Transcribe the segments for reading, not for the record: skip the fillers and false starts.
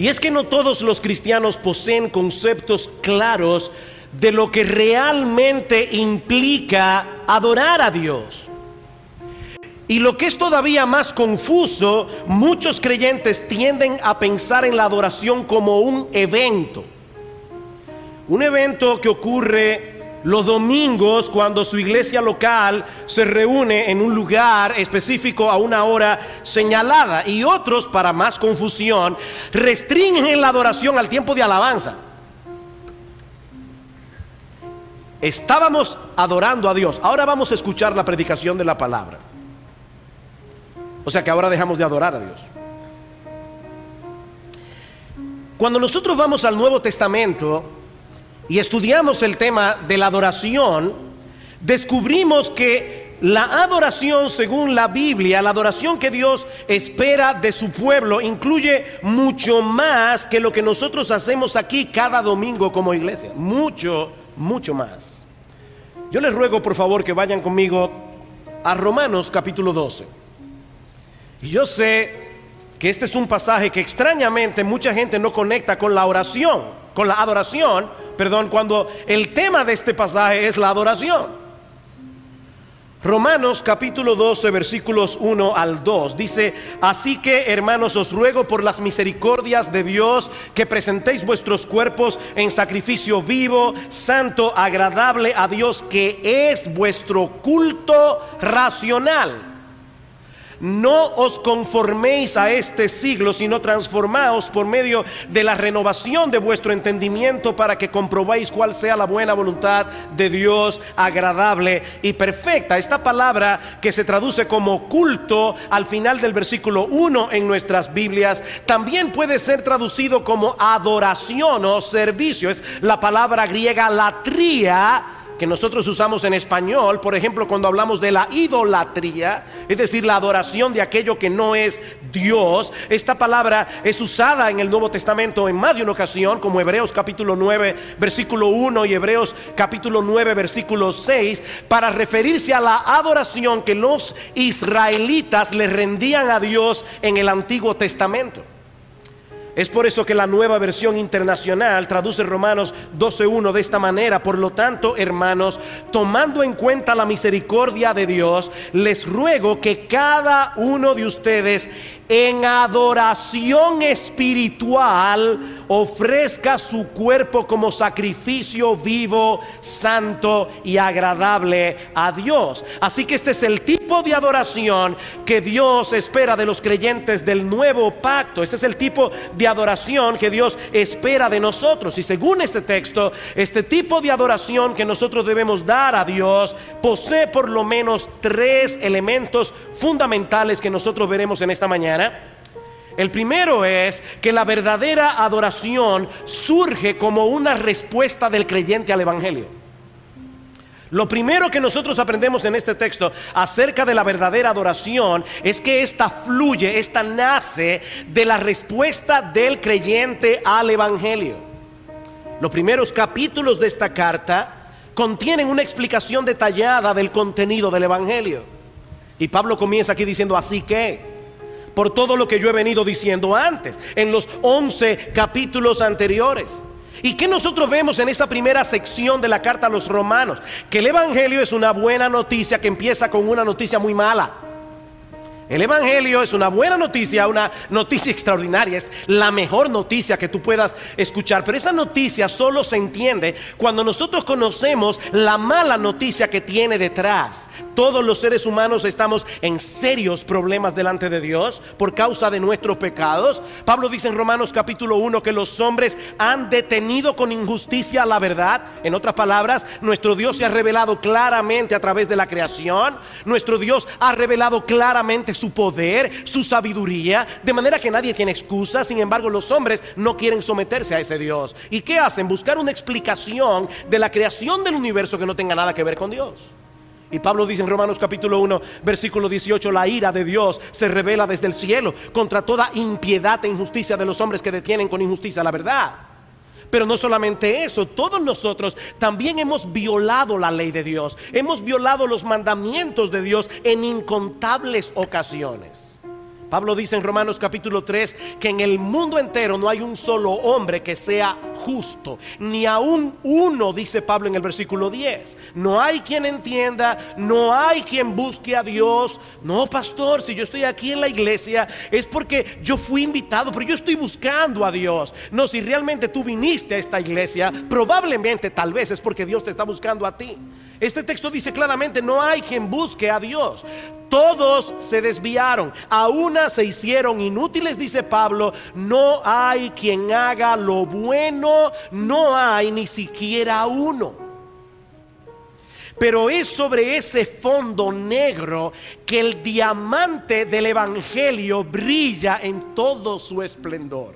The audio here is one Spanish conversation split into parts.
Y es que no todos los cristianos poseen conceptos claros de lo que realmente implica adorar a Dios. Y lo que es todavía más confuso, muchos creyentes tienden a pensar en la adoración como un evento. Un evento que ocurre los domingos cuando su iglesia local se reúne en un lugar específico a una hora señalada. Y otros, para más confusión, restringen la adoración al tiempo de alabanza. Estábamos adorando a Dios, ahora vamos a escuchar la predicación de la palabra. O sea que ahora dejamos de adorar a Dios. Cuando nosotros vamos al Nuevo Testamento y estudiamos el tema de la adoración, descubrimos que la adoración, según la Biblia, la adoración que Dios espera de su pueblo, incluye mucho más que lo que nosotros hacemos aquí cada domingo como iglesia. Mucho más. Yo les ruego por favor que vayan conmigo a Romanos capítulo 12. Y yo sé que este es un pasaje que extrañamente mucha gente no conecta con la oración, con la adoración, cuando el tema de este pasaje es la adoración. Romanos capítulo 12 versículos 1 al 2 dice: así que, hermanos, os ruego por las misericordias de Dios que presentéis vuestros cuerpos en sacrificio vivo, santo, agradable a Dios, que es vuestro culto racional. No os conforméis a este siglo, sino transformaos por medio de la renovación de vuestro entendimiento, para que comprobéis cuál sea la buena voluntad de Dios, agradable y perfecta. Esta palabra que se traduce como culto al final del versículo 1 en nuestras Biblias, también puede ser traducido como adoración o servicio. Es la palabra griega latría, que nosotros usamos en español, por ejemplo, cuando hablamos de la idolatría, es decir, la adoración de aquello que no es Dios. Esta palabra es usada en el Nuevo Testamento en más de una ocasión, como Hebreos capítulo 9 versículo 1 y Hebreos capítulo 9 versículo 6, para referirse a la adoración que los israelitas le rendían a Dios en el Antiguo Testamento. Es por eso que la Nueva Versión Internacional traduce Romanos 12:1 de esta manera: por lo tanto, hermanos, tomando en cuenta la misericordia de Dios, les ruego que cada uno de ustedes en adoración espiritual ofrezca su cuerpo como sacrificio vivo, santo y agradable a Dios. Así que este es el tipo de adoración que Dios espera de los creyentes del nuevo pacto. Este es el tipo de adoración que Dios espera de nosotros. Y según este texto, este tipo de adoración que nosotros debemos dar a Dios posee por lo menos 3 elementos fundamentales que nosotros veremos en esta mañana. El primero es que la verdadera adoración surge como una respuesta del creyente al evangelio. Lo primero que nosotros aprendemos en este texto acerca de la verdadera adoración es que esta fluye, esta nace de la respuesta del creyente al evangelio. Los primeros capítulos de esta carta contienen una explicación detallada del contenido del evangelio. Y Pablo comienza aquí diciendo: así que, por todo lo que yo he venido diciendo antes, en los 11 capítulos anteriores. ¿Y qué nosotros vemos en esa primera sección de la carta a los romanos? Que el evangelio es una buena noticia que empieza con una noticia muy mala. El evangelio es una buena noticia, una noticia extraordinaria, es la mejor noticia que tú puedas escuchar. Pero esa noticia solo se entiende cuando nosotros conocemos la mala noticia que tiene detrás. Todos los seres humanos estamos en serios problemas delante de Dios por causa de nuestros pecados. Pablo dice en Romanos capítulo 1 que los hombres han detenido con injusticia la verdad. En otras palabras, nuestro Dios se ha revelado claramente a través de la creación. Nuestro Dios ha revelado claramente su poder, su sabiduría, de manera que nadie tiene excusa. Sin embargo, los hombres no quieren someterse a ese Dios. ¿Y qué hacen? Buscar una explicación de la creación del universo que no tenga nada que ver con Dios. Y Pablo dice en Romanos capítulo 1 versículo 18: la ira de Dios se revela desde el cielo contra toda impiedad e injusticia de los hombres que detienen con injusticia la verdad. Pero no solamente eso, todos nosotros también hemos violado la ley de Dios. Hemos violado los mandamientos de Dios en incontables ocasiones. Pablo dice en Romanos capítulo 3 que en el mundo entero no hay un solo hombre que sea justo, ni aún uno, dice Pablo en el versículo 10. No hay quien entienda, no hay quien busque a Dios. No, pastor, si yo estoy aquí en la iglesia es porque yo fui invitado, pero yo estoy buscando a Dios. No, si realmente tú viniste a esta iglesia, probablemente, tal vez es porque Dios te está buscando a ti. Este texto dice claramente: no hay quien busque a Dios. Todos se desviaron, a una se hicieron inútiles, dice Pablo. No hay quien haga lo bueno, no hay ni siquiera uno. Pero es sobre ese fondo negro que el diamante del evangelio brilla en todo su esplendor,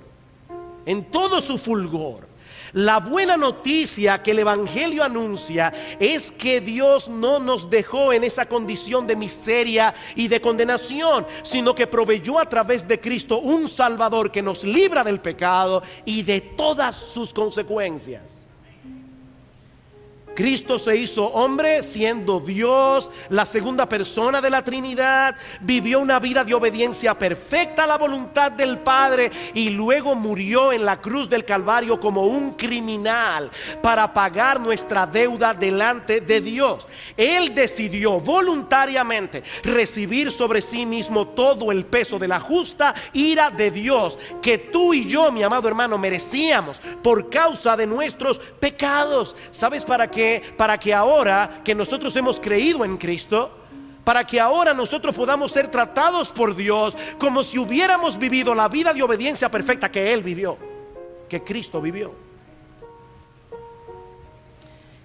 en todo su fulgor. La buena noticia que el evangelio anuncia es que Dios no nos dejó en esa condición de miseria y de condenación, sino que proveyó a través de Cristo un Salvador que nos libra del pecado y de todas sus consecuencias. Cristo se hizo hombre siendo Dios, la segunda persona de la Trinidad. Vivió una vida de obediencia perfecta a la voluntad del Padre y luego murió en la cruz del Calvario como un criminal para pagar nuestra deuda delante de Dios. Él decidió voluntariamente recibir sobre sí mismo todo el peso de la justa ira de Dios que tú y yo, mi amado hermano, merecíamos por causa de nuestros pecados. ¿Sabes para qué? Para que ahora que nosotros hemos creído en Cristo, para que ahora nosotros podamos ser tratados por Dios como si hubiéramos vivido la vida de obediencia perfecta que Él vivió, que Cristo vivió.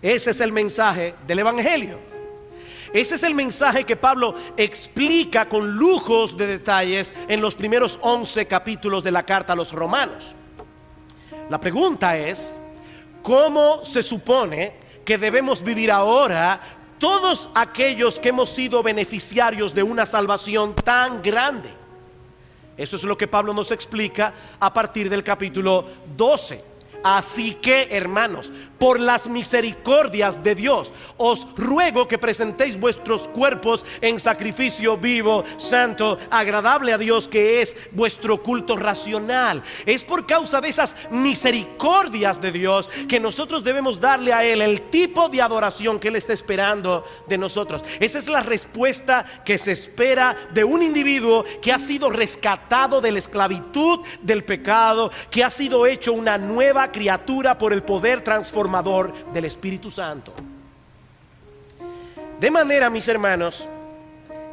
Ese es el mensaje del evangelio. Ese es el mensaje que Pablo explica con lujos de detalles en los primeros 11 capítulos de la carta a los romanos. La pregunta es: ¿cómo se supone que debemos vivir ahora todos aquellos que hemos sido beneficiarios de una salvación tan grande? Eso es lo que Pablo nos explica a partir del capítulo 12. Así que, hermanos, por las misericordias de Dios, os ruego que presentéis vuestros cuerpos en sacrificio vivo, santo, agradable a Dios, que es vuestro culto racional. Es por causa de esas misericordias de Dios que nosotros debemos darle a Él el tipo de adoración que Él está esperando de nosotros. Esa es la respuesta que se espera de un individuo que ha sido rescatado de la esclavitud del pecado, que ha sido hecho una nueva criatura por el poder transformador del Espíritu Santo. De manera, mis hermanos,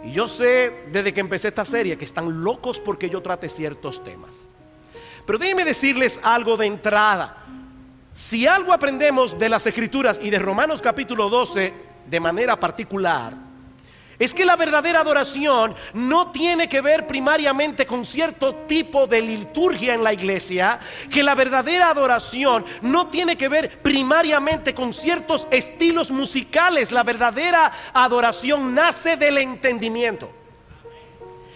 y yo sé desde que empecé esta serie que están locos porque yo trate ciertos temas, pero déjenme decirles algo de entrada. Si algo aprendemos de las Escrituras y de Romanos capítulo 12 de manera particular, es que la verdadera adoración no tiene que ver primariamente con cierto tipo de liturgia en la iglesia, que la verdadera adoración no tiene que ver primariamente con ciertos estilos musicales. La verdadera adoración nace del entendimiento.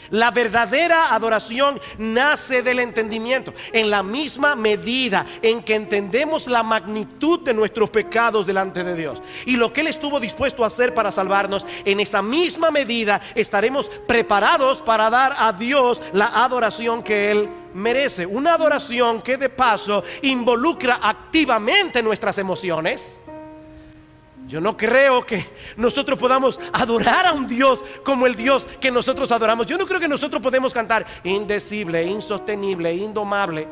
La verdadera adoración nace del entendimiento. En la misma medida en que entendemos la magnitud de nuestros pecados delante de Dios y lo que Él estuvo dispuesto a hacer para salvarnos, en esa misma medida estaremos preparados para dar a Dios la adoración que Él merece. Una adoración que de paso involucra activamente nuestras emociones. Yo no creo que nosotros podamos adorar a un Dios como el Dios que nosotros adoramos. Yo no creo que nosotros podemos cantar indecible, insostenible, indomable,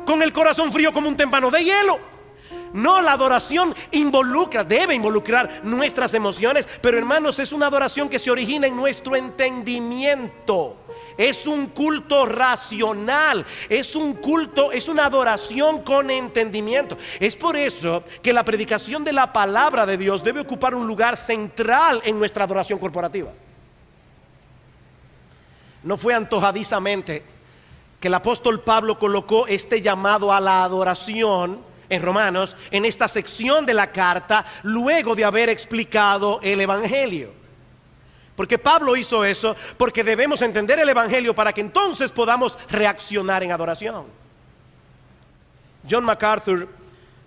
con el corazón frío como un témpano de hielo. No, la adoración debe involucrar nuestras emociones, pero hermanos, es una adoración que se origina en nuestro entendimiento. Es un culto racional, es un culto, es una adoración con entendimiento. Es por eso que la predicación de la palabra de Dios debe ocupar un lugar central en nuestra adoración corporativa. No fue antojadizamente que el apóstol Pablo colocó este llamado a la adoración en Romanos, en esta sección de la carta, luego de haber explicado el evangelio. Porque Pablo hizo eso porque debemos entender el evangelio para que entonces podamos reaccionar en adoración. John MacArthur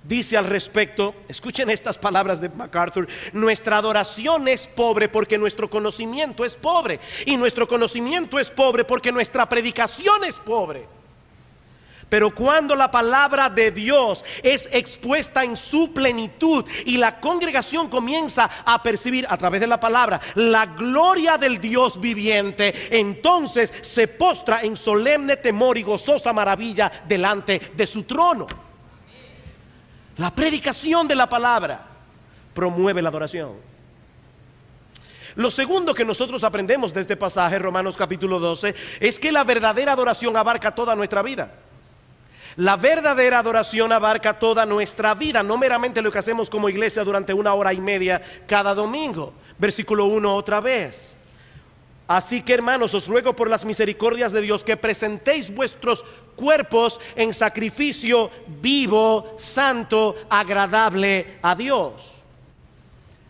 dice al respecto, escuchen estas palabras de MacArthur: nuestra adoración es pobre porque nuestro conocimiento es pobre, y nuestro conocimiento es pobre porque nuestra predicación es pobre. Pero cuando la palabra de Dios es expuesta en su plenitud y la congregación comienza a percibir a través de la palabra la gloria del Dios viviente, entonces se postra en solemne temor y gozosa maravilla delante de su trono. La predicación de la palabra promueve la adoración. Lo segundo que nosotros aprendemos de este pasaje, Romanos capítulo 12, es que la verdadera adoración abarca toda nuestra vida. La verdadera adoración abarca toda nuestra vida, no meramente lo que hacemos como iglesia durante 1 hora y media cada domingo. Versículo 1 otra vez. Así que, hermanos, os ruego por las misericordias de Dios que presentéis vuestros cuerpos en sacrificio vivo, santo, agradable a Dios.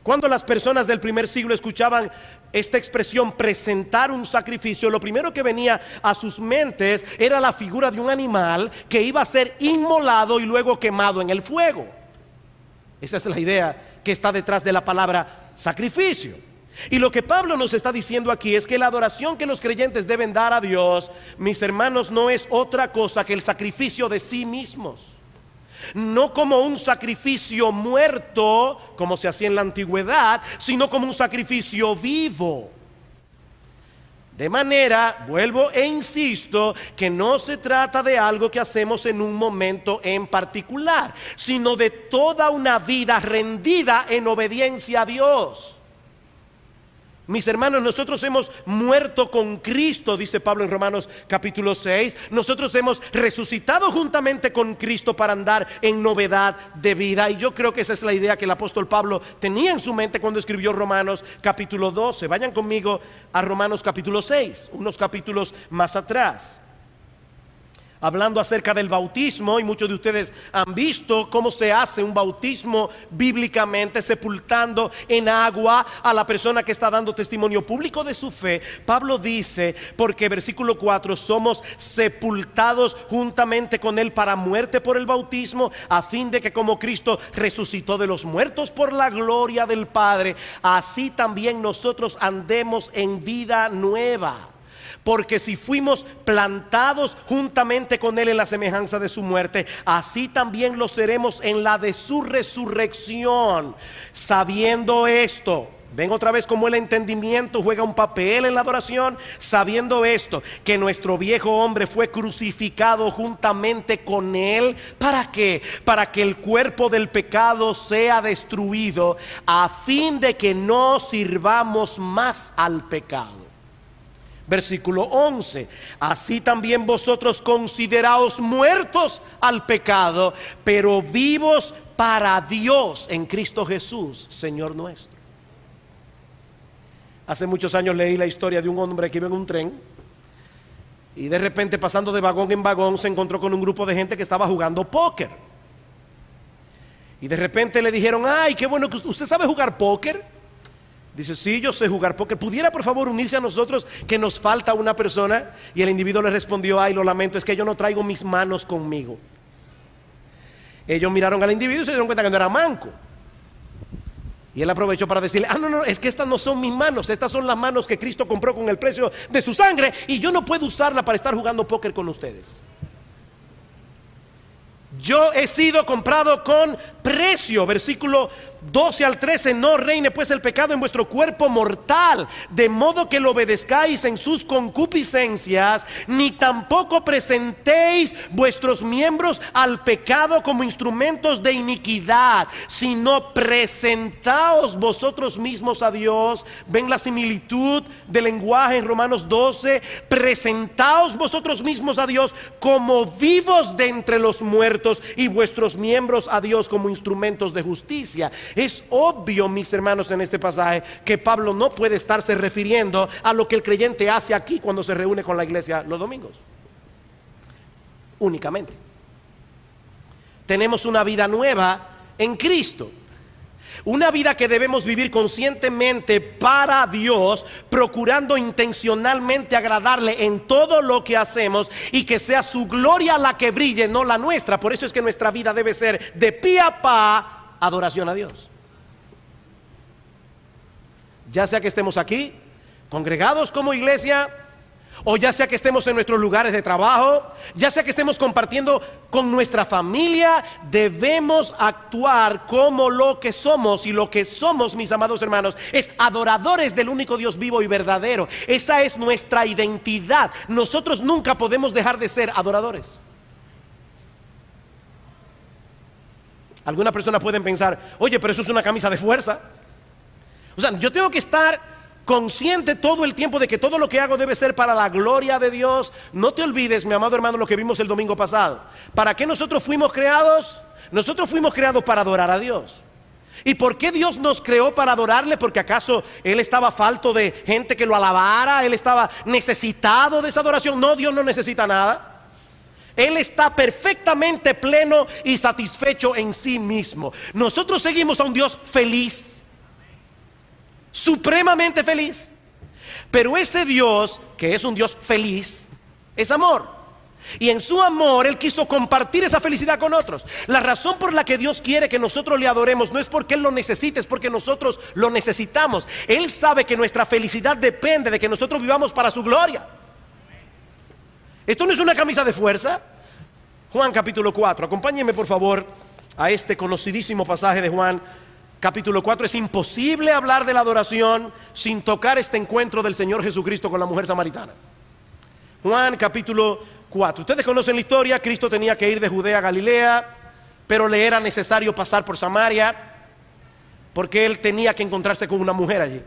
Cuando las personas del primer siglo escuchaban esta expresión, presentar un sacrificio, lo primero que venía a sus mentes era la figura de un animal que iba a ser inmolado y luego quemado en el fuego. Esa es la idea que está detrás de la palabra sacrificio. Y lo que Pablo nos está diciendo aquí es que la adoración que los creyentes deben dar a Dios, mis hermanos, no es otra cosa que el sacrificio de sí mismos. No como un sacrificio muerto, como se hacía en la antigüedad, sino como un sacrificio vivo. De manera, vuelvo e insisto, que no se trata de algo que hacemos en un momento en particular, sino de toda una vida rendida en obediencia a Dios. Mis hermanos, nosotros hemos muerto con Cristo, dice Pablo en Romanos capítulo 6. Nosotros hemos resucitado juntamente con Cristo para andar en novedad de vida. Y yo creo que esa es la idea que el apóstol Pablo tenía en su mente cuando escribió Romanos capítulo 12. Vayan conmigo a Romanos capítulo 6, unos capítulos más atrás. Hablando acerca del bautismo, y muchos de ustedes han visto cómo se hace un bautismo bíblicamente, sepultando en agua a la persona que está dando testimonio público de su fe. Pablo dice, porque versículo 4, somos sepultados juntamente con él para muerte por el bautismo, a fin de que como Cristo resucitó de los muertos por la gloria del Padre, así también nosotros andemos en vida nueva. Porque si fuimos plantados juntamente con él en la semejanza de su muerte, así también lo seremos en la de su resurrección. Sabiendo esto, ven otra vez cómo el entendimiento juega un papel en la adoración. Sabiendo esto, que nuestro viejo hombre fue crucificado juntamente con él. ¿Para qué? Para que el cuerpo del pecado sea destruido, a fin de que no sirvamos más al pecado. Versículo 11, así también vosotros consideraos muertos al pecado, pero vivos para Dios en Cristo Jesús, Señor nuestro. Hace muchos años leí la historia de un hombre que iba en un tren y de repente, pasando de vagón en vagón, se encontró con un grupo de gente que estaba jugando póker. Y de repente le dijeron, ay, qué bueno que usted sabe jugar póker. Dice, sí, yo sé jugar póker. ¿Pudiera por favor unirse a nosotros, que nos falta una persona? Y el individuo le respondió, ay, lo lamento, es que yo no traigo mis manos conmigo. Ellos miraron al individuo y se dieron cuenta que no era manco. Y él aprovechó para decirle, no, es que estas no son mis manos, estas son las manos que Cristo compró con el precio de su sangre, y yo no puedo usarla para estar jugando póker con ustedes. Yo he sido comprado con precio. Versículo 12 al 13, no reine pues el pecado en vuestro cuerpo mortal, de modo que lo obedezcáis en sus concupiscencias, ni tampoco presentéis vuestros miembros al pecado como instrumentos de iniquidad, sino presentaos vosotros mismos a Dios. Ven la similitud del lenguaje en Romanos 12. Presentaos vosotros mismos a Dios como vivos de entre los muertos, y vuestros miembros a Dios como instrumentos de justicia. Es obvio, mis hermanos, en este pasaje que Pablo no puede estarse refiriendo a lo que el creyente hace aquí cuando se reúne con la iglesia los domingos. Únicamente. Tenemos una vida nueva en Cristo. Una vida que debemos vivir conscientemente para Dios, procurando intencionalmente agradarle en todo lo que hacemos y que sea su gloria la que brille, no la nuestra. Por eso es que nuestra vida debe ser de pie a pa adoración a Dios. Ya sea que estemos aquí, congregados como iglesia, o ya sea que estemos en nuestros lugares de trabajo, ya sea que estemos compartiendo con nuestra familia, debemos actuar como lo que somos. Y lo que somos, mis amados hermanos, es adoradores del único Dios vivo y verdadero. Esa es nuestra identidad. Nosotros nunca podemos dejar de ser adoradores. Algunas personas pueden pensar: oye, pero eso es una camisa de fuerza. O sea, yo tengo que estar consciente todo el tiempo de que todo lo que hago debe ser para la gloria de Dios. No te olvides, mi amado hermano, lo que vimos el domingo pasado. ¿Para qué nosotros fuimos creados? Nosotros fuimos creados para adorar a Dios. ¿Y por qué Dios nos creó para adorarle? ¿Porque acaso Él estaba falto de gente que lo alabara? ¿Él estaba necesitado de esa adoración? No, Dios no necesita nada. Él está perfectamente pleno y satisfecho en sí mismo. Nosotros seguimos a un Dios feliz, supremamente feliz. Pero ese Dios, que es un Dios feliz, es amor. Y en su amor Él quiso compartir esa felicidad con otros. La razón por la que Dios quiere que nosotros le adoremos no es porque Él lo necesite, es porque nosotros lo necesitamos. Él sabe que nuestra felicidad depende de que nosotros vivamos para su gloria. Esto no es una camisa de fuerza. Juan capítulo 4, acompáñenme por favor a este conocidísimo pasaje de Juan capítulo 4. Es imposible hablar de la adoración sin tocar este encuentro del Señor Jesucristo con la mujer samaritana. Juan capítulo 4. Ustedes conocen la historia. Cristo tenía que ir de Judea a Galilea, pero le era necesario pasar por Samaria, porque Él tenía que encontrarse con una mujer allí.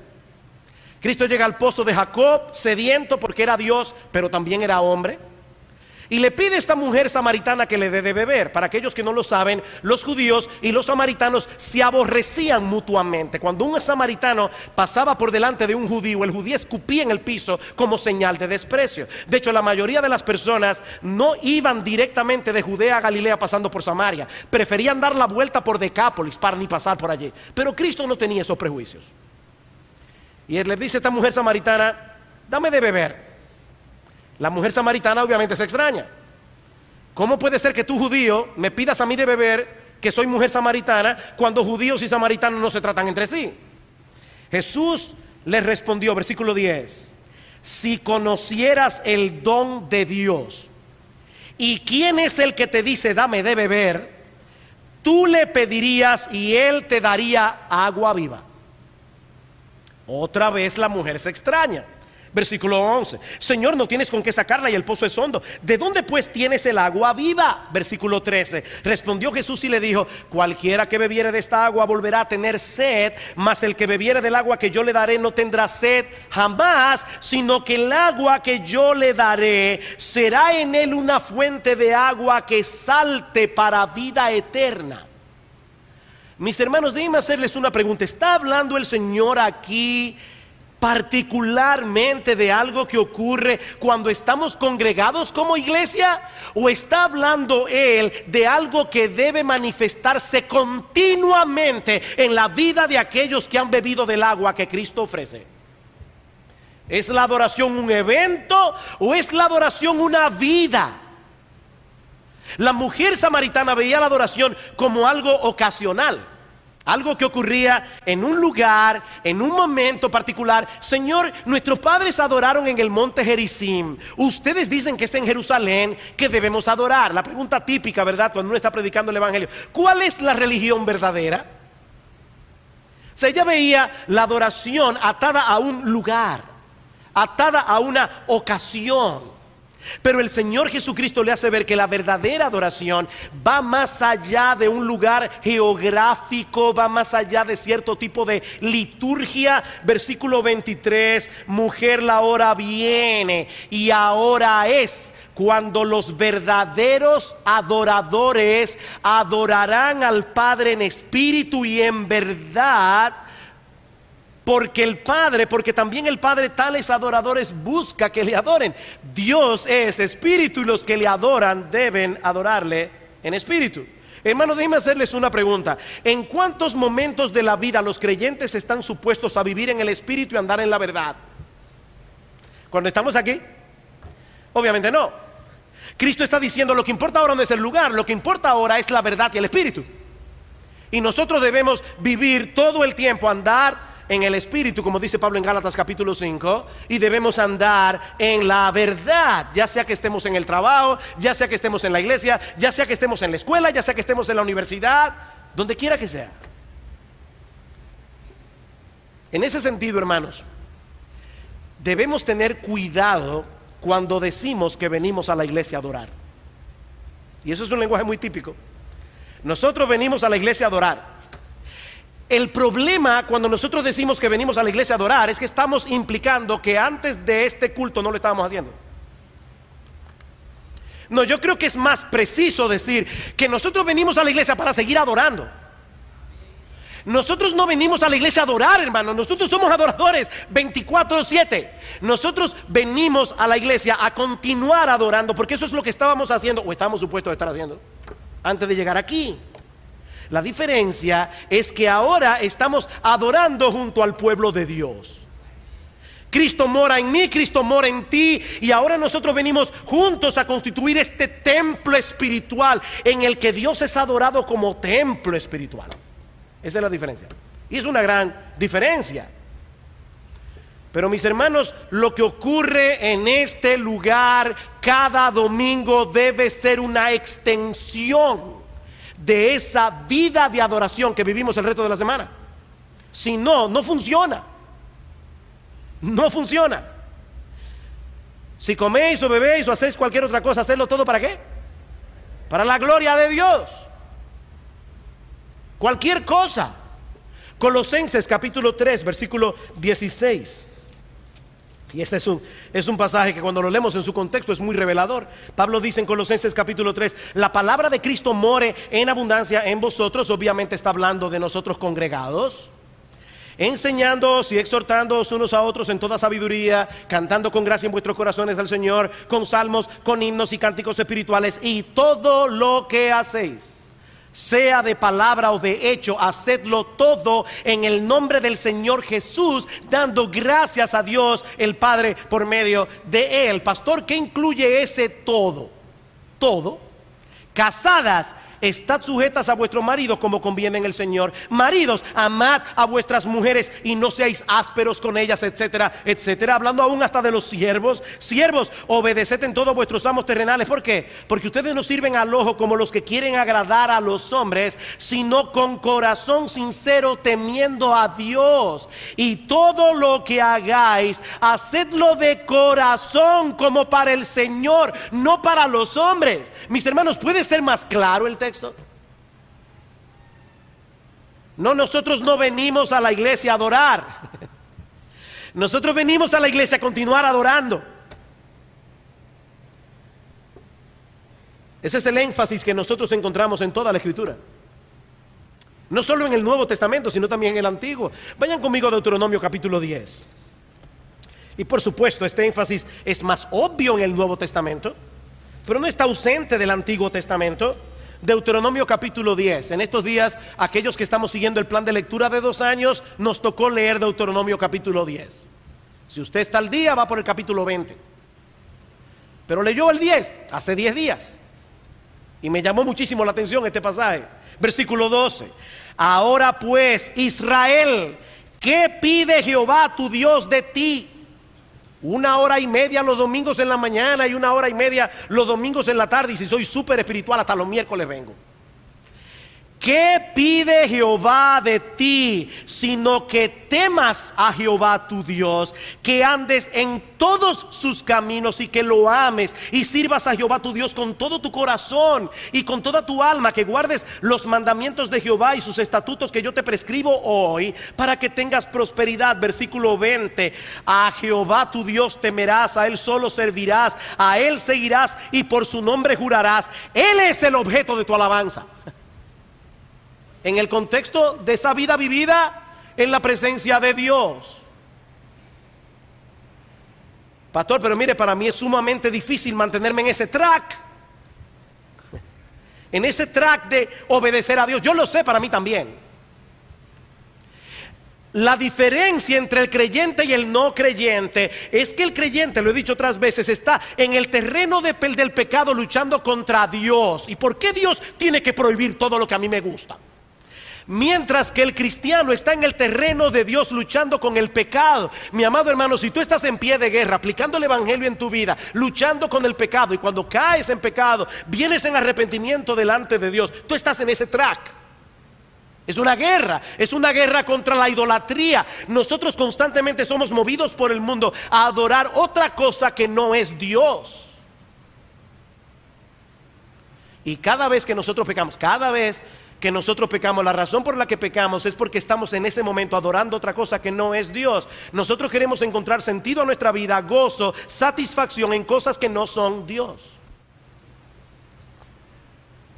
Cristo llega al pozo de Jacob, sediento porque era Dios, pero también era hombre. Y le pide a esta mujer samaritana que le dé de beber. Para aquellos que no lo saben, los judíos y los samaritanos se aborrecían mutuamente. Cuando un samaritano pasaba por delante de un judío, el judío escupía en el piso como señal de desprecio. De hecho, la mayoría de las personas no iban directamente de Judea a Galilea pasando por Samaria. Preferían dar la vuelta por Decápolis para ni pasar por allí. Pero Cristo no tenía esos prejuicios. Y Él le dice a esta mujer samaritana: dame de beber. La mujer samaritana obviamente se extraña. ¿Cómo puede ser que tú, judío, me pidas a mí de beber, que soy mujer samaritana, cuando judíos y samaritanos no se tratan entre sí? Jesús le respondió, versículo 10: si conocieras el don de Dios y quién es el que te dice dame de beber, tú le pedirías y Él te daría agua viva. Otra vez la mujer se extraña. Versículo 11: Señor, no tienes con qué sacarla y el pozo es hondo. ¿De dónde pues tienes el agua viva? Versículo 13: respondió Jesús y le dijo: cualquiera que bebiere de esta agua volverá a tener sed, mas el que bebiere del agua que yo le daré no tendrá sed jamás, sino que el agua que yo le daré será en él una fuente de agua que salte para vida eterna. Mis hermanos, déjenme hacerles una pregunta. ¿Está hablando el Señor aquí particularmente de algo que ocurre cuando estamos congregados como iglesia? ¿O está hablando Él de algo que debe manifestarse continuamente en la vida de aquellos que han bebido del agua que Cristo ofrece? ¿Es la adoración un evento o es la adoración una vida? La mujer samaritana veía la adoración como algo ocasional, algo que ocurría en un lugar, en un momento particular. Señor, nuestros padres adoraron en el monte Gerizim. Ustedes dicen que es en Jerusalén que debemos adorar. La pregunta típica, ¿verdad?, cuando uno está predicando el evangelio: ¿cuál es la religión verdadera? O sea, ella veía la adoración atada a un lugar, atada a una ocasión. Pero el Señor Jesucristo le hace ver que la verdadera adoración va más allá de un lugar geográfico, va más allá de cierto tipo de liturgia. Versículo 23: mujer, la hora viene y ahora es cuando los verdaderos adoradores adorarán al Padre en espíritu y en verdad. Porque también el Padre tales adoradores busca que le adoren. Dios es espíritu y los que le adoran deben adorarle en espíritu. Hermano, déjenme hacerles una pregunta. ¿En cuántos momentos de la vida los creyentes están supuestos a vivir en el Espíritu y andar en la verdad? ¿Cuando estamos aquí? Obviamente no. Cristo está diciendo, lo que importa ahora no es el lugar, lo que importa ahora es la verdad y el Espíritu. Y nosotros debemos vivir todo el tiempo, andar en el Espíritu, como dice Pablo en Gálatas capítulo 5, y debemos andar en la verdad, ya sea que estemos en el trabajo, ya sea que estemos en la iglesia, ya sea que estemos en la escuela, ya sea que estemos en la universidad, donde quiera que sea. En ese sentido, hermanos, debemos tener cuidado cuando decimos que venimos a la iglesia a adorar. Y eso es un lenguaje muy típico. Nosotros venimos a la iglesia a adorar. El problema cuando nosotros decimos que venimos a la iglesia a adorar es que estamos implicando que antes de este culto no lo estábamos haciendo. No, yo creo que es más preciso decir que nosotros venimos a la iglesia para seguir adorando. Nosotros no venimos a la iglesia a adorar, hermano. Nosotros somos adoradores 24/7. Nosotros venimos a la iglesia a continuar adorando, porque eso es lo que estábamos haciendo, o estábamos supuestos a estar haciendo antes de llegar aquí. La diferencia es que ahora estamos adorando junto al pueblo de Dios. Cristo mora en mí, Cristo mora en ti, y ahora nosotros venimos juntos a constituir este templo espiritual en el que Dios es adorado como templo espiritual. Esa es la diferencia. Y es una gran diferencia. Pero mis hermanos, lo que ocurre en este lugar cada domingo debe ser una extensión de esa vida de adoración que vivimos el resto de la semana. Si no, no funciona. No funciona. Si coméis o bebéis o hacéis cualquier otra cosa, ¿hacedlo todo para qué? Para la gloria de Dios. Cualquier cosa. Colosenses capítulo 3, versículo 16. Y este es un pasaje que cuando lo leemos en su contexto es muy revelador. Pablo dice en Colosenses capítulo 3, la palabra de Cristo more en abundancia en vosotros. Obviamente está hablando de nosotros congregados, enseñándoos y exhortándoos unos a otros en toda sabiduría, cantando con gracia en vuestros corazones al Señor, con salmos, con himnos y cánticos espirituales, y todo lo que hacéis, sea de palabra o de hecho, hacedlo todo en el nombre del Señor Jesús, dando gracias a Dios el Padre por medio de Él. Pastor, ¿qué incluye ese todo? Todo. Casadas, estad sujetas a vuestros maridos como conviene en el Señor. Maridos, amad a vuestras mujeres y no seáis ásperos con ellas, etcétera, etcétera. Hablando aún hasta de los siervos. Siervos, obedeced en todos vuestros amos terrenales. ¿Por qué? Porque ustedes no sirven al ojo como los que quieren agradar a los hombres, sino con corazón sincero, temiendo a Dios. Y todo lo que hagáis, hacedlo de corazón como para el Señor, no para los hombres. Mis hermanos, ¿puede ser más claro el texto? No, nosotros no venimos a la iglesia a adorar. Nosotros venimos a la iglesia a continuar adorando. Ese es el énfasis que nosotros encontramos en toda la Escritura. No solo en el Nuevo Testamento, sino también en el Antiguo. Vayan conmigo a Deuteronomio capítulo 10. Y por supuesto, este énfasis es más obvio en el Nuevo Testamento, pero no está ausente del Antiguo Testamento. Deuteronomio capítulo 10. En estos días, aquellos que estamos siguiendo el plan de lectura de 2 años, nos tocó leer Deuteronomio capítulo 10. Si usted está al día, va por el capítulo 20. Pero leyó el 10 hace 10 días. Y me llamó muchísimo la atención este pasaje. Versículo 12. Ahora pues, Israel, ¿qué pide Jehová tu Dios de ti? 1 hora y media los domingos en la mañana y 1 hora y media los domingos en la tarde. Y si soy súper espiritual, hasta los miércoles vengo. ¿Qué pide Jehová de ti? Sino que temas a Jehová tu Dios, que andes en todos sus caminos y que lo ames y sirvas a Jehová tu Dios con todo tu corazón y con toda tu alma, que guardes los mandamientos de Jehová y sus estatutos que yo te prescribo hoy, para que tengas prosperidad. Versículo 20. A Jehová tu Dios temerás, a Él solo servirás, a Él seguirás y por su nombre jurarás. Él es el objeto de tu alabanza. En el contexto de esa vida vivida en la presencia de Dios. Pastor, pero mire, para mí es sumamente difícil mantenerme en ese track. en ese track de obedecer a Dios. Yo lo sé para mí también. La diferencia entre el creyente y el no creyente es que el creyente, lo he dicho otras veces, está en el terreno del pecado luchando contra Dios. ¿Y por qué Dios tiene que prohibir todo lo que a mí me gusta? Mientras que el cristiano está en el terreno de Dios luchando con el pecado. Mi amado hermano, si tú estás en pie de guerra, aplicando el evangelio en tu vida, luchando con el pecado, y cuando caes en pecado, vienes en arrepentimiento delante de Dios, tú estás en ese track. Es una guerra contra la idolatría. Nosotros constantemente somos movidos por el mundo a adorar otra cosa que no es Dios. Y cada vez que nosotros pecamos, la razón por la que pecamos es porque estamos en ese momento adorando otra cosa que no es Dios. Nosotros queremos encontrar sentido a nuestra vida, gozo, satisfacción en cosas que no son Dios.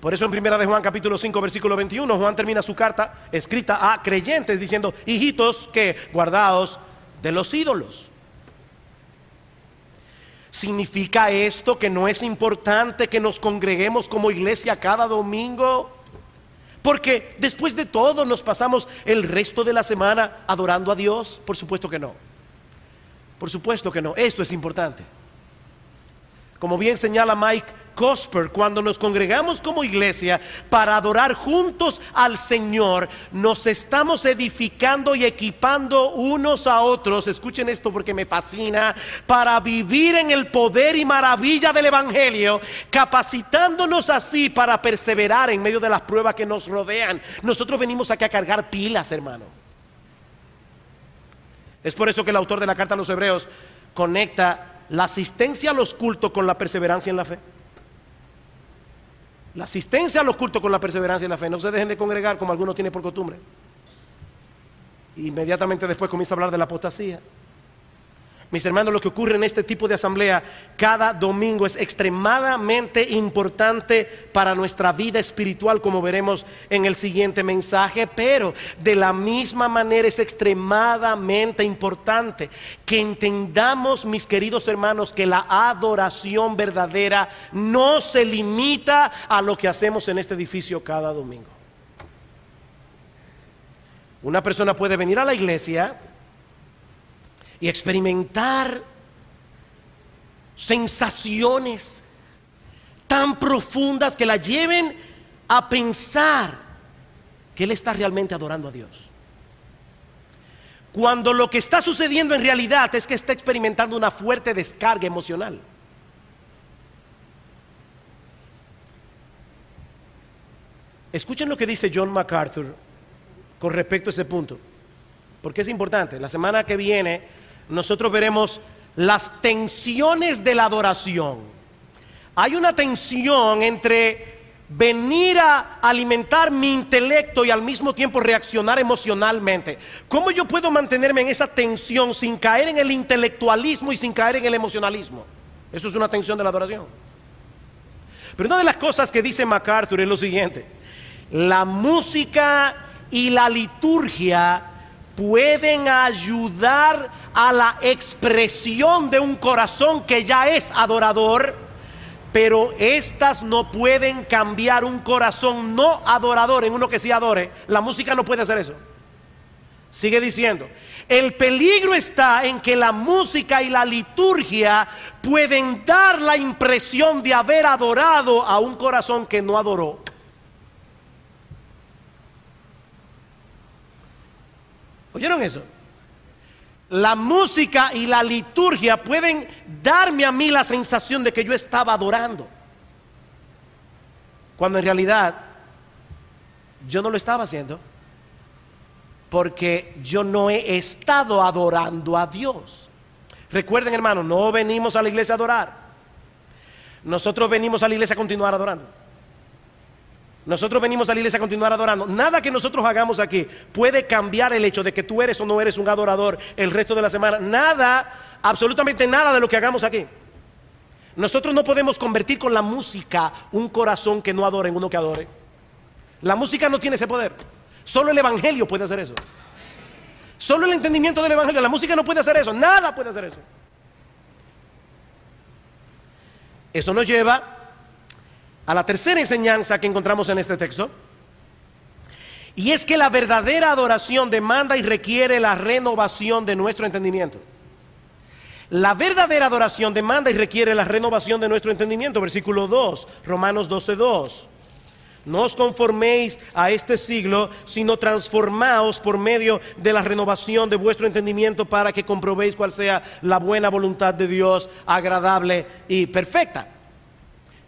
Por eso en primera de Juan capítulo 5 versículo 21, Juan termina su carta escrita a creyentes diciendo: hijitos, que guardaos de los ídolos. ¿Significa esto que no es importante que nos congreguemos como iglesia cada domingo? Porque después de todo nos pasamos el resto de la semana adorando a Dios. Por supuesto que no. Por supuesto que no. Esto es importante. Como bien señala Mike Cosper, cuando nos congregamos como iglesia para adorar juntos al Señor, nos estamos edificando y equipando unos a otros, escuchen esto porque me fascina, para vivir en el poder y maravilla del evangelio, capacitándonos así para perseverar en medio de las pruebas que nos rodean. Nosotros venimos aquí a cargar pilas, hermano. Es por eso que el autor de la carta a los Hebreos conecta la asistencia a los cultos con la perseverancia en la fe. La asistencia a los cultos con la perseverancia en la fe. No se dejen de congregar como algunos tienen por costumbre. Inmediatamente después comienza a hablar de la apostasía. Mis hermanos, lo que ocurre en este tipo de asamblea cada domingo es extremadamente importante para nuestra vida espiritual, como veremos en el siguiente mensaje. Pero de la misma manera es extremadamente importante que entendamos, mis queridos hermanos, que la adoración verdadera no se limita a lo que hacemos en este edificio cada domingo. Una persona puede venir a la iglesia y experimentar sensaciones tan profundas que la lleven a pensar que él está realmente adorando a Dios, cuando lo que está sucediendo en realidad es que está experimentando una fuerte descarga emocional. Escuchen lo que dice John MacArthur con respecto a ese punto, porque es importante. La semana que viene nosotros veremos las tensiones de la adoración. Hay una tensión entre venir a alimentar mi intelecto y al mismo tiempo reaccionar emocionalmente. ¿Cómo yo puedo mantenerme en esa tensión sin caer en el intelectualismo y sin caer en el emocionalismo? Eso es una tensión de la adoración. Pero una de las cosas que dice MacArthur es lo siguiente: la música y la liturgia pueden ayudar a la expresión de un corazón que ya es adorador, pero estas no pueden cambiar un corazón no adorador en uno que sí adore. La música no puede hacer eso. Sigue diciendo: el peligro está en que la música y la liturgia pueden dar la impresión de haber adorado a un corazón que no adoró. ¿Oyeron eso? La música y la liturgia pueden darme a mí la sensación de que yo estaba adorando, cuando en realidad yo no lo estaba haciendo, porque yo no he estado adorando a Dios. Recuerden, hermanos, no venimos a la iglesia a adorar. Nosotros venimos a la iglesia a continuar adorando. Nosotros venimos a la iglesia a continuar adorando. Nada que nosotros hagamos aquí puede cambiar el hecho de que tú eres o no eres un adorador el resto de la semana. Nada, absolutamente nada de lo que hagamos aquí. Nosotros no podemos convertir con la música un corazón que no adore en uno que adore. La música no tiene ese poder. Solo el evangelio puede hacer eso. Solo el entendimiento del evangelio. La música no puede hacer eso. Nada puede hacer eso. Eso nos lleva a la tercera enseñanza que encontramos en este texto. Y es que la verdadera adoración demanda y requiere la renovación de nuestro entendimiento. La verdadera adoración demanda y requiere la renovación de nuestro entendimiento. Versículo 2, Romanos 12:2. No os conforméis a este siglo, sino transformaos por medio de la renovación de vuestro entendimiento para que comprobéis cuál sea la buena voluntad de Dios, agradable y perfecta.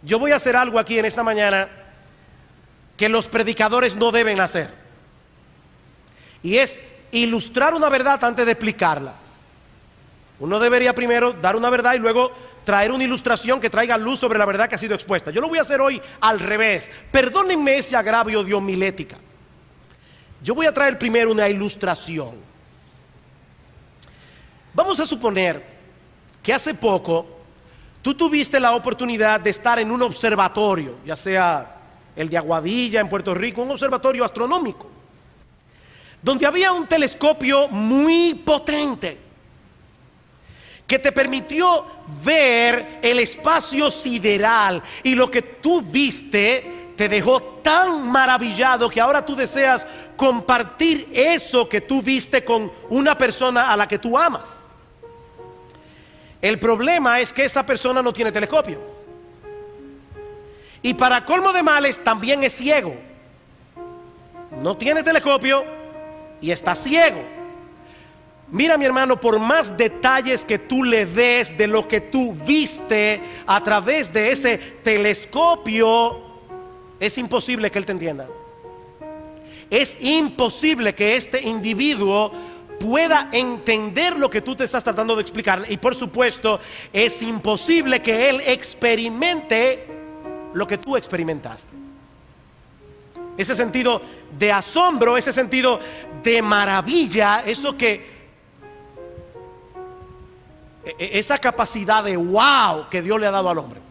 Yo voy a hacer algo aquí en esta mañana que los predicadores no deben hacer. Y es ilustrar una verdad antes de explicarla. Uno debería primero dar una verdad y luego traer una ilustración que traiga luz sobre la verdad que ha sido expuesta. Yo lo voy a hacer hoy al revés. Perdónenme ese agravio de homilética. Yo voy a traer primero una ilustración. Vamos a suponer que hace poco tú tuviste la oportunidad de estar en un observatorio, ya sea el de Aguadilla en Puerto Rico, un observatorio astronómico, donde había un telescopio muy potente que te permitió ver el espacio sideral, y lo que tú viste te dejó tan maravillado que ahora tú deseas compartir eso que tú viste con una persona a la que tú amas. El problema es que esa persona no tiene telescopio, y para colmo de males también es ciego. No tiene telescopio y está ciego. Mira, mi hermano, por más detalles que tú le des de lo que tú viste a través de ese telescopio, es imposible que él te entienda. Es imposible que este individuo pueda entender lo que tú te estás tratando de explicar. Y por supuesto, es imposible que él experimente lo que tú experimentaste. Ese sentido de asombro, ese sentido de maravilla, esa capacidad de wow que Dios le ha dado al hombre.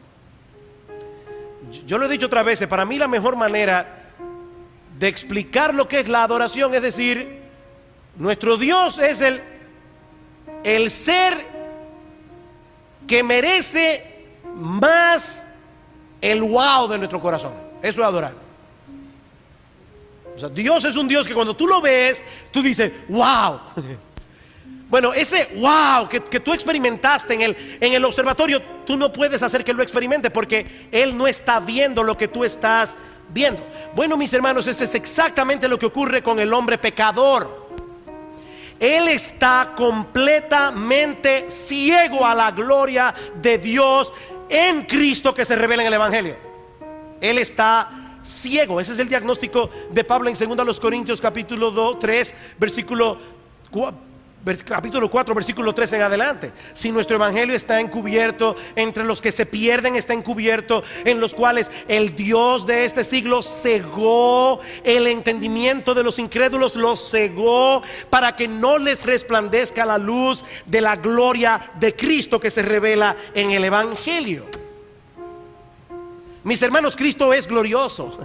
Yo lo he dicho otras veces, para mí la mejor manera de explicar lo que es la adoración es decir, nuestro Dios es el ser que merece más el wow de nuestro corazón. Eso es adorar. O sea, Dios es un Dios que cuando tú lo ves, tú dices, wow. Bueno, ese wow que tú experimentaste en el observatorio, tú no puedes hacer que lo experimente porque Él no está viendo lo que tú estás viendo. Bueno, mis hermanos, eso es exactamente lo que ocurre con el hombre pecador. Él está completamente ciego a la gloria de Dios en Cristo que se revela en el Evangelio. Él está ciego. Ese es el diagnóstico de Pablo en 2 Corintios capítulo 3, capítulo 4, versículo 3 en adelante. Si nuestro evangelio está encubierto, entre los que se pierden está encubierto, en los cuales el Dios de este siglo cegó el entendimiento de los incrédulos, los cegó para que no les resplandezca la luz de la gloria de Cristo que se revela en el evangelio. Mis hermanos, Cristo es glorioso.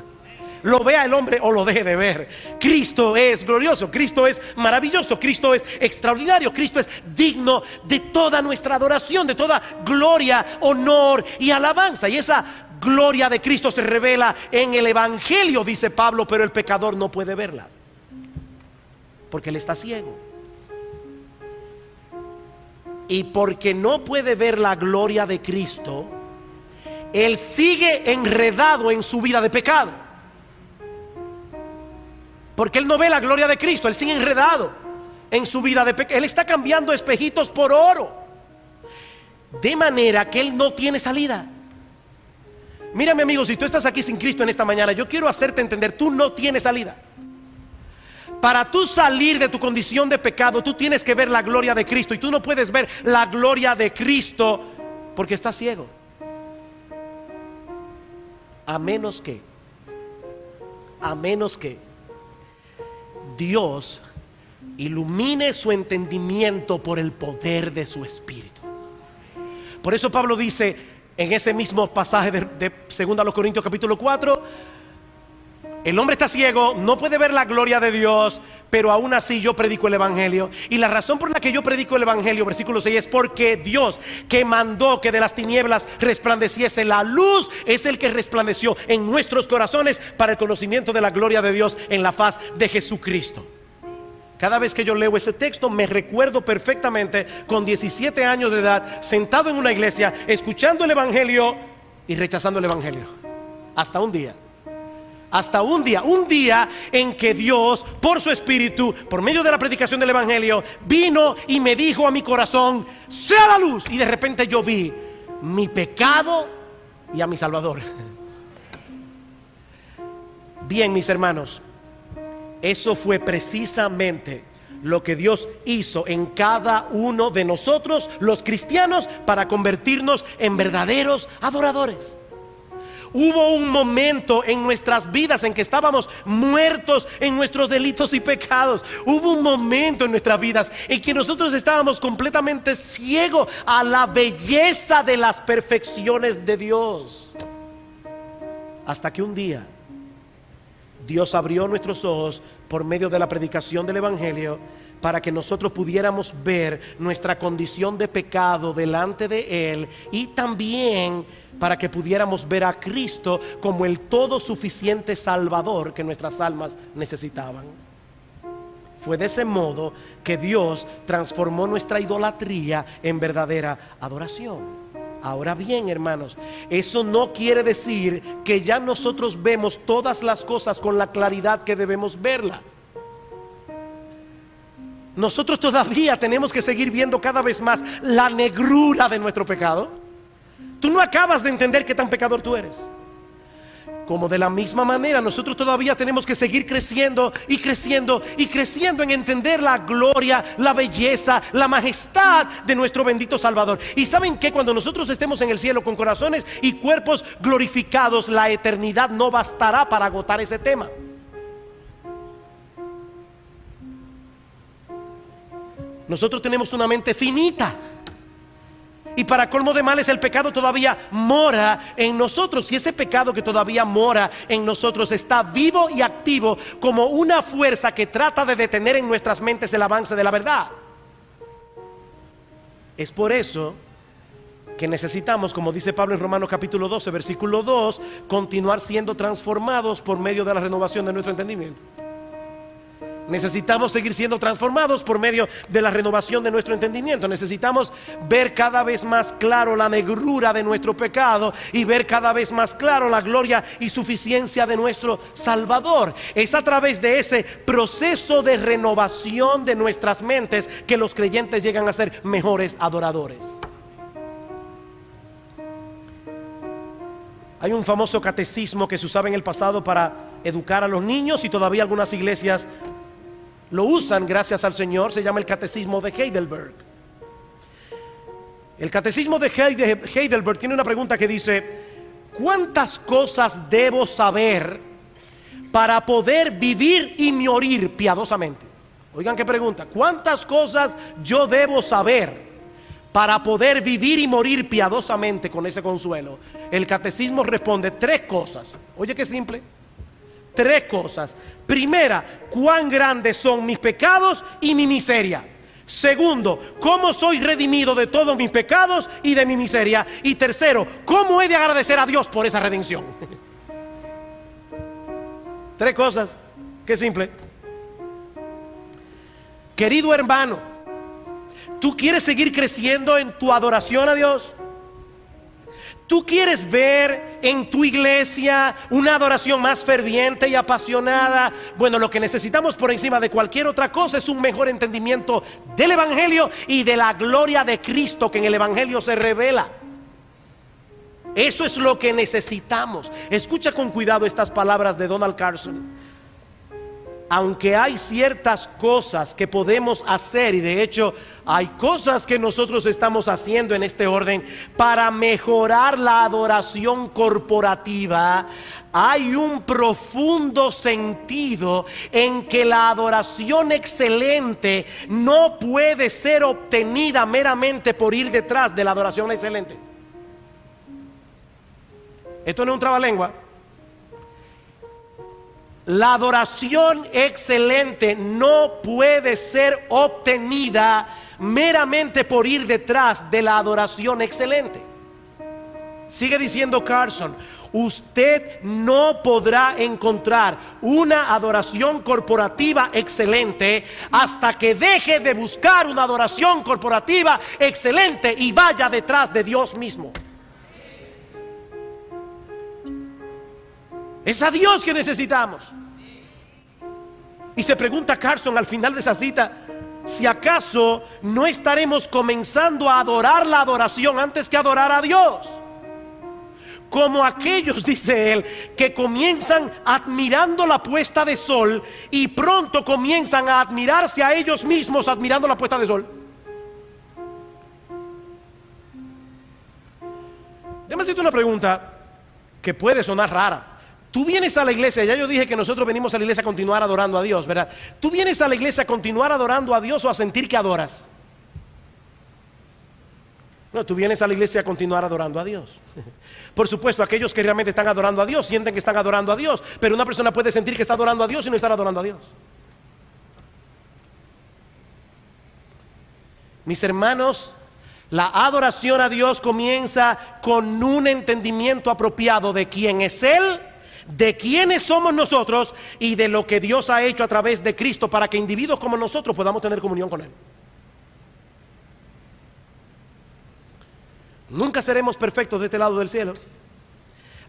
Lo vea el hombre o lo deje de ver, Cristo es glorioso, Cristo es maravilloso, Cristo es extraordinario, Cristo es digno de toda nuestra adoración, de toda gloria, honor y alabanza. Y esa gloria de Cristo se revela en el evangelio, dice Pablo, pero el pecador no puede verla porque él está ciego. Y porque no puede ver la gloria de Cristo, él sigue enredado en su vida de pecado. Porque él no ve la gloria de Cristo, él sigue enredado en su vida de pecado. Él está cambiando espejitos por oro, de manera que él no tiene salida. Mírame, amigo, si tú estás aquí sin Cristo en esta mañana, yo quiero hacerte entender, tú no tienes salida. Para tú salir de tu condición de pecado, tú tienes que ver la gloria de Cristo. Y tú no puedes ver la gloria de Cristo porque estás ciego. A menos que Dios ilumine su entendimiento por el poder de su Espíritu. Por eso Pablo dice en ese mismo pasaje de 2 Corintios capítulo 4: El hombre está ciego, no puede ver la gloria de Dios, pero aún así yo predico el evangelio. Y la razón por la que yo predico el evangelio, versículo 6, es porque Dios, que mandó que de las tinieblas resplandeciese la luz, es el que resplandeció en nuestros corazones para el conocimiento de la gloria de Dios en la faz de Jesucristo. Cada vez que yo leo ese texto me recuerdo perfectamente con 17 años de edad, sentado en una iglesia, escuchando el evangelio y rechazando el evangelio. Hasta un día en que Dios, por su Espíritu, por medio de la predicación del evangelio, vino y me dijo a mi corazón: sea la luz. Y de repente yo vi mi pecado y a mi Salvador. Bien, mis hermanos, eso fue precisamente lo que Dios hizo en cada uno de nosotros, los cristianos, para convertirnos en verdaderos adoradores. Hubo un momento en nuestras vidas en que estábamos muertos en nuestros delitos y pecados. Hubo un momento en nuestras vidas en que nosotros estábamos completamente ciegos a la belleza de las perfecciones de Dios. Hasta que un día Dios abrió nuestros ojos por medio de la predicación del evangelio, para que nosotros pudiéramos ver nuestra condición de pecado delante de Él, y también para que pudiéramos ver a Cristo como el todo suficiente Salvador que nuestras almas necesitaban. Fue de ese modo que Dios transformó nuestra idolatría en verdadera adoración. Ahora bien, hermanos, eso no quiere decir que ya nosotros vemos todas las cosas con la claridad que debemos verla. Nosotros todavía tenemos que seguir viendo cada vez más la negrura de nuestro pecado. Tú no acabas de entender qué tan pecador tú eres. Como de la misma manera, nosotros todavía tenemos que seguir creciendo y creciendo y creciendo en entender la gloria, la belleza, la majestad de nuestro bendito Salvador. Y saben que cuando nosotros estemos en el cielo con corazones y cuerpos glorificados, la eternidad no bastará para agotar ese tema. Nosotros tenemos una mente finita, y para colmo de males el pecado todavía mora en nosotros. Y ese pecado que todavía mora en nosotros está vivo y activo como una fuerza que trata de detener en nuestras mentes el avance de la verdad. Es por eso que necesitamos, como dice Pablo en Romanos capítulo 12 versículo 2, continuar siendo transformados por medio de la renovación de nuestro entendimiento. Necesitamos seguir siendo transformados por medio de la renovación de nuestro entendimiento. Necesitamos ver cada vez más claro la negrura de nuestro pecado y ver cada vez más claro la gloria y suficiencia de nuestro Salvador. Es a través de ese proceso de renovación de nuestras mentes que los creyentes llegan a ser mejores adoradores. Hay un famoso catecismo que se usaba en el pasado para educar a los niños, y todavía algunas iglesias lo usan, gracias al Señor. Se llama el Catecismo de Heidelberg. El Catecismo de Heidelberg tiene una pregunta que dice: ¿cuántas cosas debo saber para poder vivir y morir piadosamente? Oigan qué pregunta. ¿Cuántas cosas yo debo saber para poder vivir y morir piadosamente con ese consuelo? El Catecismo responde: 3 cosas. Oye qué simple. 3 cosas. Primera, cuán grandes son mis pecados y mi miseria. Segundo, cómo soy redimido de todos mis pecados y de mi miseria. Y tercero, cómo he de agradecer a Dios por esa redención. 3 cosas. Qué simple. Querido hermano, ¿tú quieres seguir creciendo en tu adoración a Dios? ¿Tú quieres ver en tu iglesia una adoración más ferviente y apasionada? Bueno, lo que necesitamos por encima de cualquier otra cosa es un mejor entendimiento del Evangelio y de la gloria de Cristo que en el Evangelio se revela. Eso es lo que necesitamos. Escucha con cuidado estas palabras de Donald Carson. Aunque hay ciertas cosas que podemos hacer, y de hecho hay cosas que nosotros estamos haciendo en este orden para mejorar la adoración corporativa, hay un profundo sentido en que la adoración excelente no puede ser obtenida meramente por ir detrás de la adoración excelente. Esto no es un trabalengua. La adoración excelente no puede ser obtenida meramente por ir detrás de la adoración excelente. Sigue diciendo Carson: usted no podrá encontrar una adoración corporativa excelente hasta que deje de buscar una adoración corporativa excelente y vaya detrás de Dios mismo. Es a Dios que necesitamos. Y se pregunta Carson al final de esa cita, si acaso no estaremos comenzando a adorar la adoración antes que adorar a Dios. Como aquellos, dice él, que comienzan admirando la puesta de sol y pronto comienzan a admirarse a ellos mismos admirando la puesta de sol. Déjame hacerte una pregunta que puede sonar rara. Tú vienes a la iglesia, ya yo dije que nosotros venimos a la iglesia a continuar adorando a Dios, ¿verdad? Tú vienes a la iglesia a continuar adorando a Dios o a sentir que adoras. No, tú vienes a la iglesia a continuar adorando a Dios. Por supuesto, aquellos que realmente están adorando a Dios sienten que están adorando a Dios, pero una persona puede sentir que está adorando a Dios y no estar adorando a Dios. Mis hermanos, la adoración a Dios comienza con un entendimiento apropiado de quién es Él, de quiénes somos nosotros y de lo que Dios ha hecho a través de Cristo para que individuos como nosotros podamos tener comunión con Él. Nunca seremos perfectos de este lado del cielo.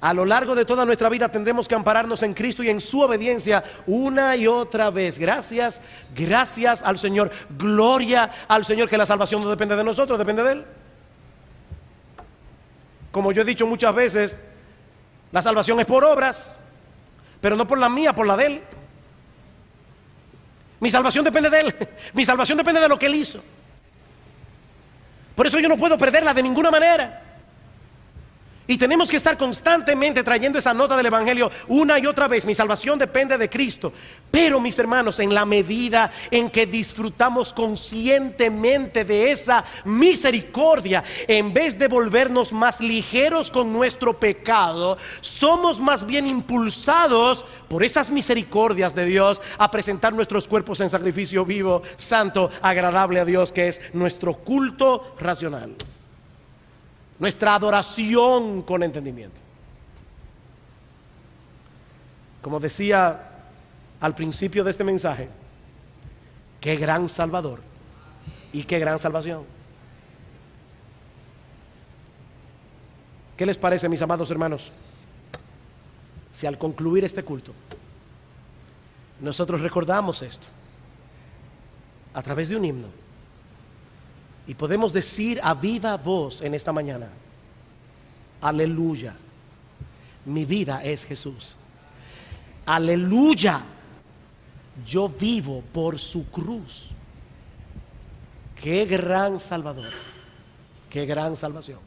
A lo largo de toda nuestra vida tendremos que ampararnos en Cristo y en su obediencia una y otra vez. Gracias, gracias al Señor. Gloria al Señor, que la salvación no depende de nosotros, depende de Él. Como yo he dicho muchas veces, la salvación es por obras, pero no por la mía, por la de Él. Mi salvación depende de Él. Mi salvación depende de lo que Él hizo. Por eso yo no puedo perderla de ninguna manera. Y tenemos que estar constantemente trayendo esa nota del Evangelio una y otra vez. Mi salvación depende de Cristo. Pero mis hermanos, en la medida en que disfrutamos conscientemente de esa misericordia, en vez de volvernos más ligeros con nuestro pecado, somos más bien impulsados por esas misericordias de Dios a presentar nuestros cuerpos en sacrificio vivo, santo, agradable a Dios, que es nuestro culto racional. Nuestra adoración con entendimiento. Como decía al principio de este mensaje, qué gran Salvador y qué gran salvación. ¿Qué les parece, mis amados hermanos, si al concluir este culto nosotros recordamos esto a través de un himno? Y podemos decir a viva voz en esta mañana: aleluya, mi vida es Jesús. Aleluya, yo vivo por su cruz. Qué gran Salvador, qué gran salvación.